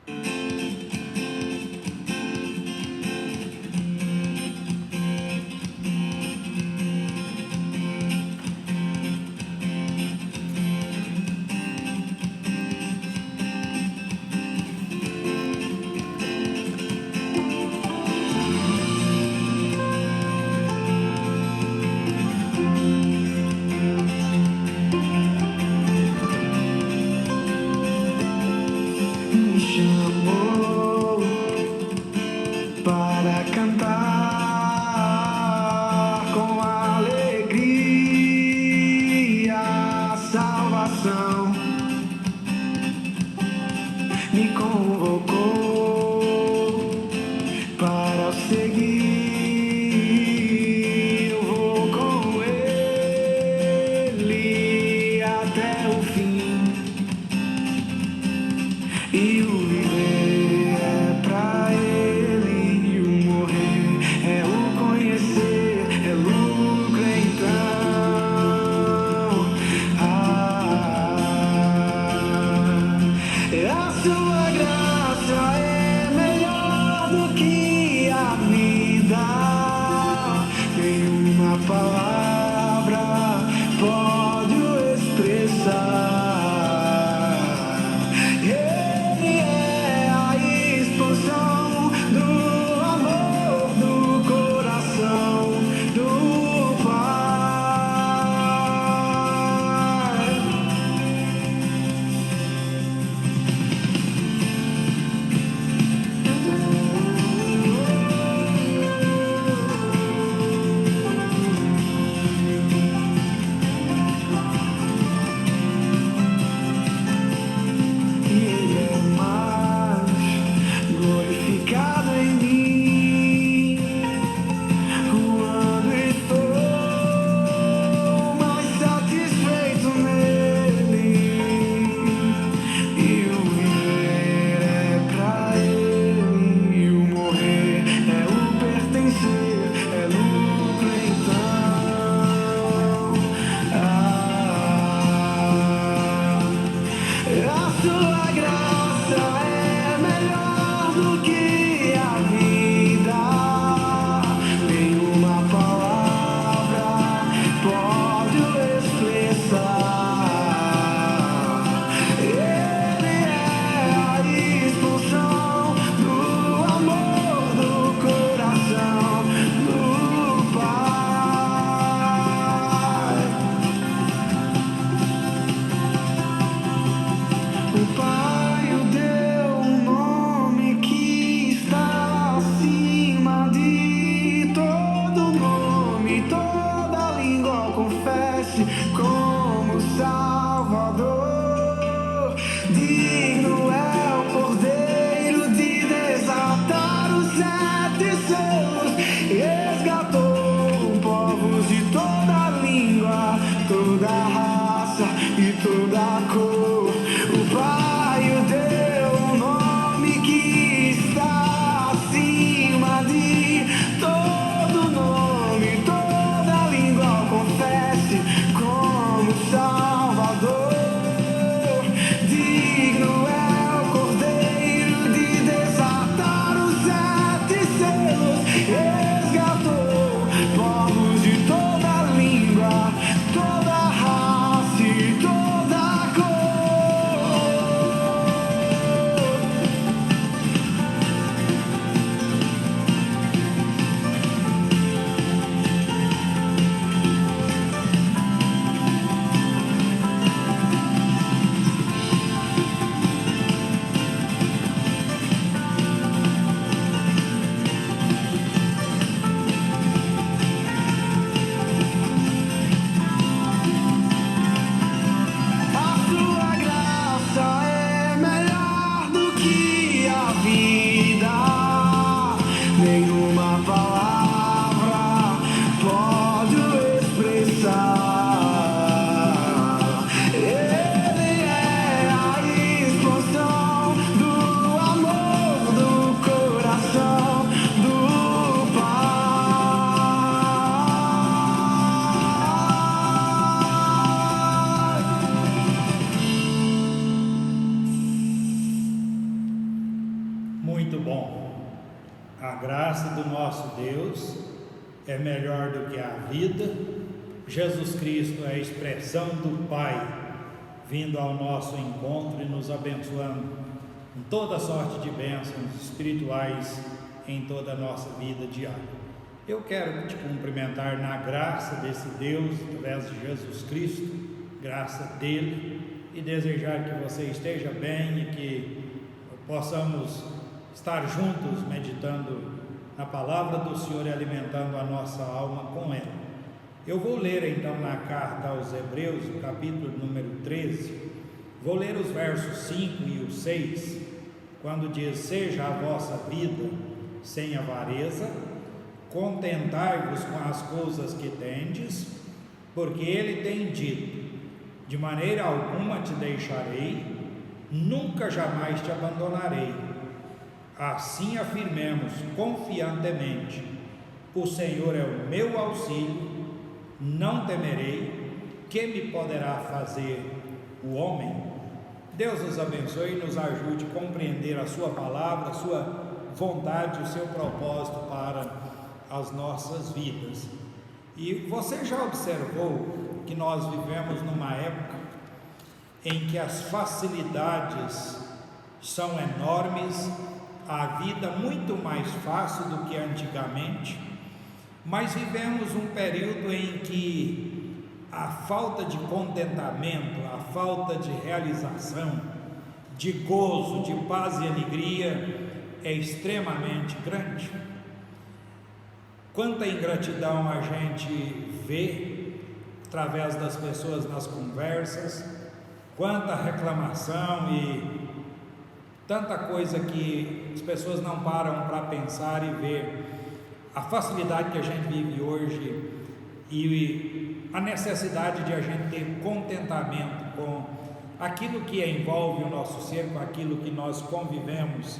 Me chamou para cantar com alegria a salvação. Me convocou para seguir. Eu vou com ele até o fim. E o viver é pra ele, e o morrer é o conhecer, é lucro então. A sua graça é melhor do que a vida. Nenhuma palavra pode o expressar. Ele é a expansão do amor do coração do Pai. E Ele é mais glorificado em mim, quando estou mais satisfeito nele. E o viver é pra ele, e o morrer é o pertencer, é lucro então. A sua graça é melhor do que a vida. Nenhuma palavra pode o expressar. Ele é a expansão do amor do coração do Pai. O Pai o deu um nome que está acima de todo nome, toda língua confesse como Salvador. Digno é o Cordeiro de desatar os 7 selos, resgatou povos de toda língua, toda raça e toda cor. O Pai o deu um nome que está acima de todo nome, toda língua confesse como Salvador. Digno é muito bom. A graça do nosso Deus é melhor do que a vida. Jesus Cristo é a expressão do Pai vindo ao nosso encontro e nos abençoando com toda sorte de bênçãos espirituais em toda a nossa vida diária. Eu quero te cumprimentar na graça desse Deus, através de Jesus Cristo, graça dele, e desejar que você esteja bem e que possamos estar juntos meditando na palavra do Senhor e alimentando a nossa alma com ela. Eu vou ler então na carta aos Hebreus, o capítulo número 13, vou ler os versos 5 e o 6, quando diz: seja a vossa vida sem avareza, contentai-vos com as coisas que tendes, porque ele tem dito: de maneira alguma te deixarei, nunca jamais te abandonarei. Assim afirmemos confiantemente: o Senhor é o meu auxílio, não temerei, que me poderá fazer o homem? Deus nos abençoe e nos ajude a compreender a sua palavra, a sua vontade, o seu propósito para as nossas vidas. E você já observou que nós vivemos numa época em que as facilidades são enormes, a vida muito mais fácil do que antigamente, mas vivemos um período em que a falta de contentamento, a falta de realização, de gozo, de paz e alegria é extremamente grande. Quanta ingratidão a gente vê através das pessoas nas conversas, quanta reclamação e tanta coisa que as pessoas não param para pensar e ver a facilidade que a gente vive hoje e a necessidade de a gente ter contentamento com aquilo que envolve o nosso ser, com aquilo que nós convivemos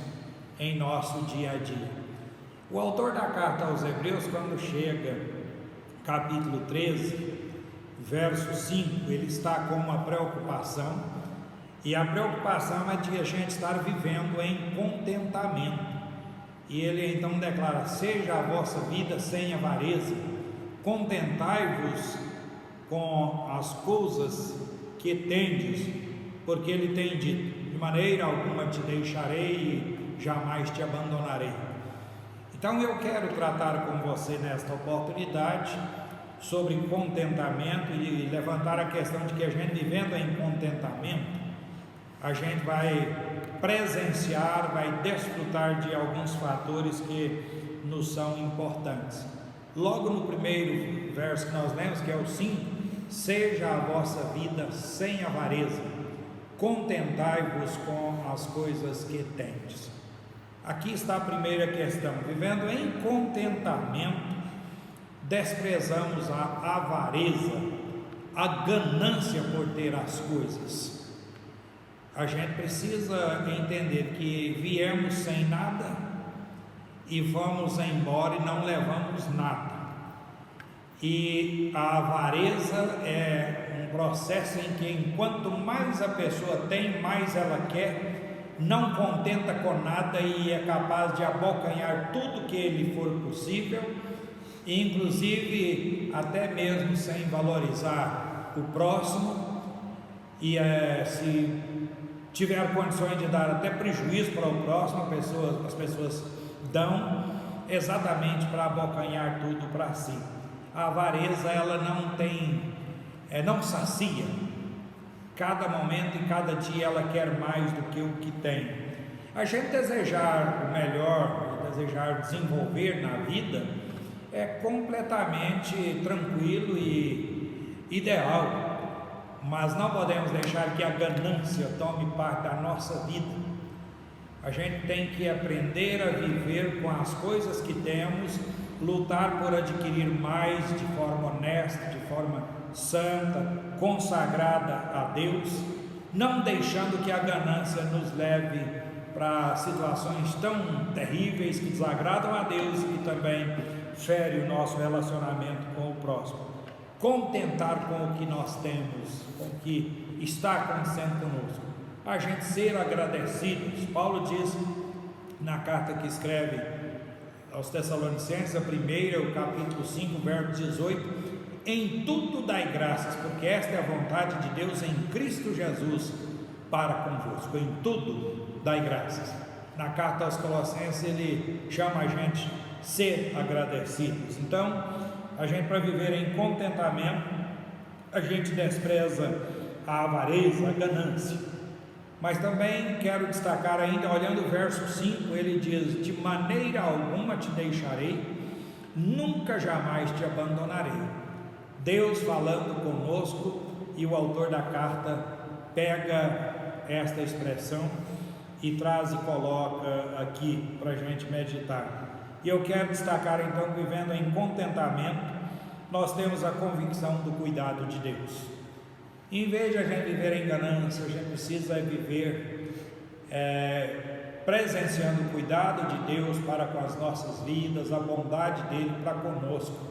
em nosso dia a dia. O autor da carta aos Hebreus, quando chega capítulo 13, verso 5, ele está com uma preocupação, e a preocupação é de a gente estar vivendo em contentamento. E ele então declara: seja a vossa vida sem avareza, contentai-vos com as coisas que tendes, porque ele tem dito: de maneira alguma te deixarei e jamais te abandonarei. Então eu quero tratar com você nesta oportunidade sobre contentamento e levantar a questão de que a gente vivendo em contentamento, a gente vai presenciar, vai desfrutar de alguns fatores que nos são importantes. Logo no primeiro verso que nós lemos, que é o 5, seja a vossa vida sem avareza, contentai-vos com as coisas que tendes. Aqui está a primeira questão: vivendo em contentamento, desprezamos a avareza, a ganância por ter as coisas. A gente precisa entender que viemos sem nada e vamos embora e não levamos nada. E a avareza é um processo em que, enquanto mais a pessoa tem, mais ela quer, não contenta com nada e é capaz de abocanhar tudo que lhe for possível, inclusive até mesmo sem valorizar o próximo, e se tiver condições de dar até prejuízo para o próximo, as pessoas dão exatamente para abocanhar tudo para si. A avareza, ela não sacia. Cada momento e cada dia ela quer mais do que o que tem. A gente desejar o melhor, desejar desenvolver na vida é completamente tranquilo e ideal, mas não podemos deixar que a ganância tome parte da nossa vida. A gente tem que aprender a viver com as coisas que temos, lutar por adquirir mais de forma honesta, de forma santa, consagrada a Deus, não deixando que a ganância nos leve para situações tão terríveis que desagradam a Deus e que também fere o nosso relacionamento com o próximo. Contentar com o que nós temos, com o que está acontecendo conosco, a gente ser agradecidos. Paulo diz na carta que escreve aos Tessalonicenses, a primeira, o capítulo 5, verso 18: em tudo dai graças, porque esta é a vontade de Deus em Cristo Jesus para convosco. Em tudo dai graças. Na carta aos Colossenses ele chama a gente a ser agradecidos. Então, a gente, para viver em contentamento, a gente despreza a avareza, a ganância. Mas também quero destacar ainda, olhando o verso 5, ele diz: de maneira alguma te deixarei, nunca jamais te abandonarei. Deus falando conosco, e o autor da carta pega esta expressão e traz e coloca aqui para a gente meditar. E eu quero destacar então, vivendo em contentamento, nós temos a convicção do cuidado de Deus. Em vez de a gente viver em ganância, a gente precisa viver presenciando o cuidado de Deus para com as nossas vidas, a bondade dele para conosco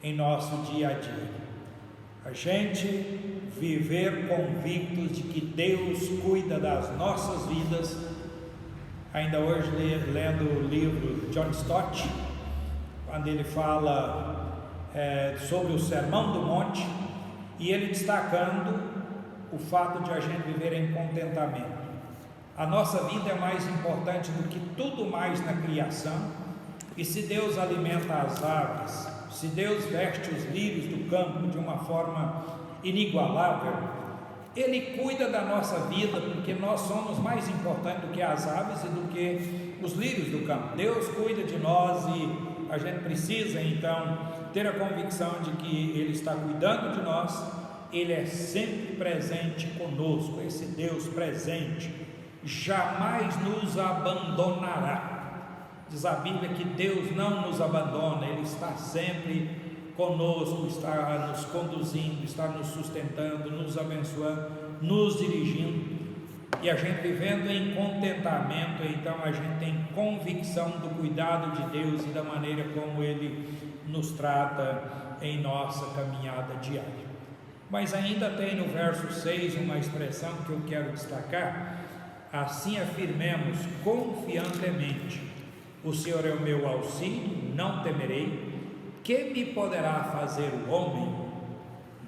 em nosso dia a dia. A gente viver convictos de que Deus cuida das nossas vidas. Ainda hoje, lendo o livro de John Stott, quando ele fala sobre o Sermão do Monte, e ele destacando o fato de a gente viver em contentamento. A nossa vida é mais importante do que tudo mais na criação, e se Deus alimenta as aves, se Deus veste os lírios do campo de uma forma inigualável, Ele cuida da nossa vida, porque nós somos mais importantes do que as aves e do que os lírios do campo. Deus cuida de nós e a gente precisa então ter a convicção de que Ele está cuidando de nós. Ele é sempre presente conosco. Esse Deus presente jamais nos abandonará. Diz a Bíblia que Deus não nos abandona, Ele está sempre conosco, está nos conduzindo, está nos sustentando, nos abençoando, nos dirigindo. E a gente vivendo em contentamento, então a gente tem convicção do cuidado de Deus e da maneira como Ele nos trata em nossa caminhada diária. Mas ainda tem no verso 6 uma expressão que eu quero destacar: assim afirmemos confiantemente: o Senhor é o meu auxílio, não temerei, que me poderá fazer o homem?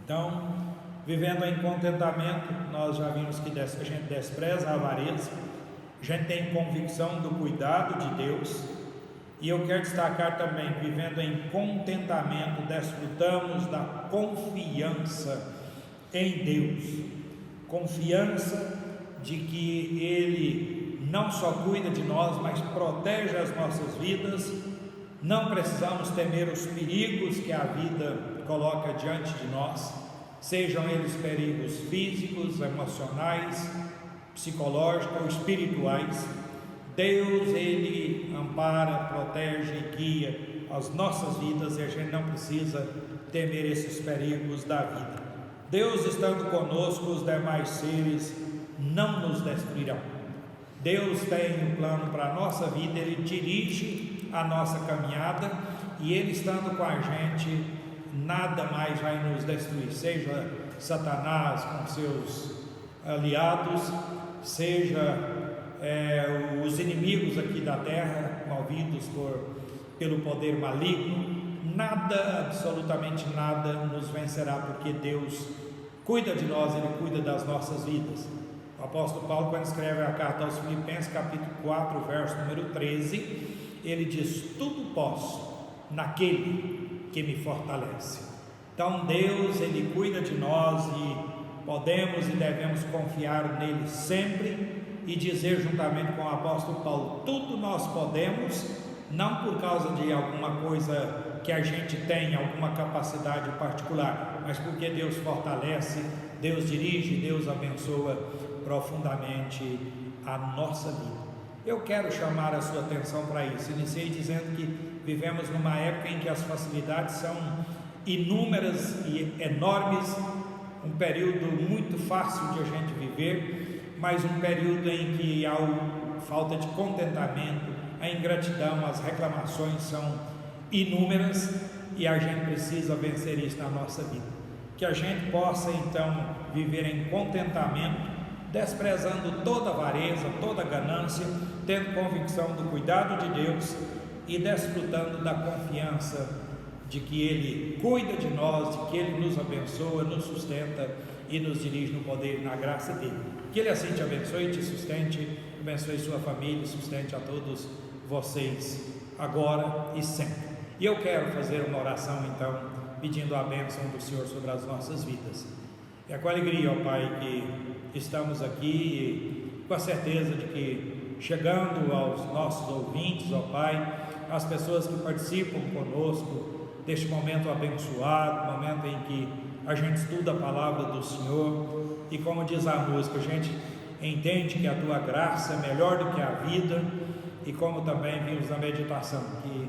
Então, vivendo em contentamento, nós já vimos que a gente despreza a avareza, a gente tem convicção do cuidado de Deus, e eu quero destacar também, vivendo em contentamento, desfrutamos da confiança em Deus, confiança de que Ele não só cuida de nós, mas protege as nossas vidas. Não precisamos temer os perigos que a vida coloca diante de nós, sejam eles perigos físicos, emocionais, psicológicos ou espirituais. Deus, Ele ampara, protege e guia as nossas vidas, e a gente não precisa temer esses perigos da vida. Deus estando conosco, os demais seres não nos destruirão. Deus tem um plano para a nossa vida, Ele dirige a nossa caminhada, e Ele estando com a gente, nada mais vai nos destruir, seja Satanás com seus aliados, seja os inimigos aqui da terra, movidos pelo poder maligno. Nada, absolutamente nada nos vencerá, porque Deus cuida de nós, Ele cuida das nossas vidas. O apóstolo Paulo, quando escreve a carta aos Filipenses, capítulo 4, verso número 13, ele diz: tudo posso naquele que me fortalece. Então Deus, Ele cuida de nós, e podemos e devemos confiar nele sempre, e dizer juntamente com o apóstolo Paulo: tudo nós podemos, não por causa de alguma coisa que a gente tem, alguma capacidade particular, mas porque Deus fortalece, Deus dirige, Deus abençoa profundamente a nossa vida. Eu quero chamar a sua atenção para isso. Iniciei dizendo que vivemos numa época em que as facilidades são inúmeras e enormes, um período muito fácil de a gente viver, mas um período em que há falta de contentamento, a ingratidão, as reclamações são inúmeras, e a gente precisa vencer isso na nossa vida. Que a gente possa então viver em contentamento, desprezando toda avareza, toda ganância, tendo convicção do cuidado de Deus e desfrutando da confiança de que Ele cuida de nós, de que Ele nos abençoa, nos sustenta e nos dirige no poder e na graça dEle. Que Ele assim te abençoe, te sustente, abençoe sua família, sustente a todos vocês, agora e sempre. E eu quero fazer uma oração então, pedindo a bênção do Senhor sobre as nossas vidas. É com alegria, ó Pai, que estamos aqui, com a certeza de que, chegando aos nossos ouvintes, ó Pai, as pessoas que participam conosco deste momento abençoado, momento em que a gente estuda a palavra do Senhor, e como diz a música, a gente entende que a Tua graça é melhor do que a vida, e como também vimos na meditação, que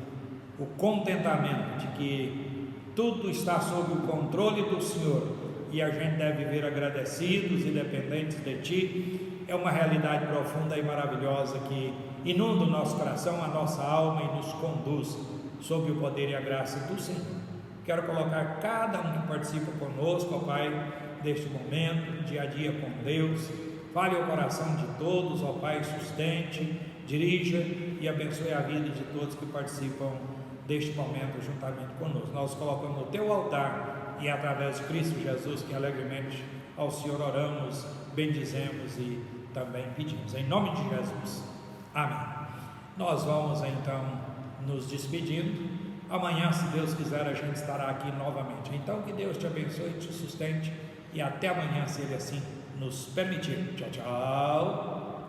o contentamento de que tudo está sob o controle do Senhor, e a gente deve viver agradecidos e dependentes de Ti, é uma realidade profunda e maravilhosa que inunda o nosso coração, a nossa alma e nos conduz sob o poder e a graça do Senhor. Quero colocar cada um que participa conosco, ó Pai, deste momento, dia a dia com Deus. Fale o coração de todos, ó Pai, sustente, dirija e abençoe a vida de todos que participam deste momento juntamente conosco. Nós colocamos no Teu altar e através de Cristo Jesus, que alegremente ao Senhor oramos, bendizemos e também pedimos. Em nome de Jesus. Amém. Nós vamos então nos despedindo. Amanhã, se Deus quiser, a gente estará aqui novamente. Então, que Deus te abençoe, te sustente e até amanhã, se Ele assim nos permitir. Tchau, tchau.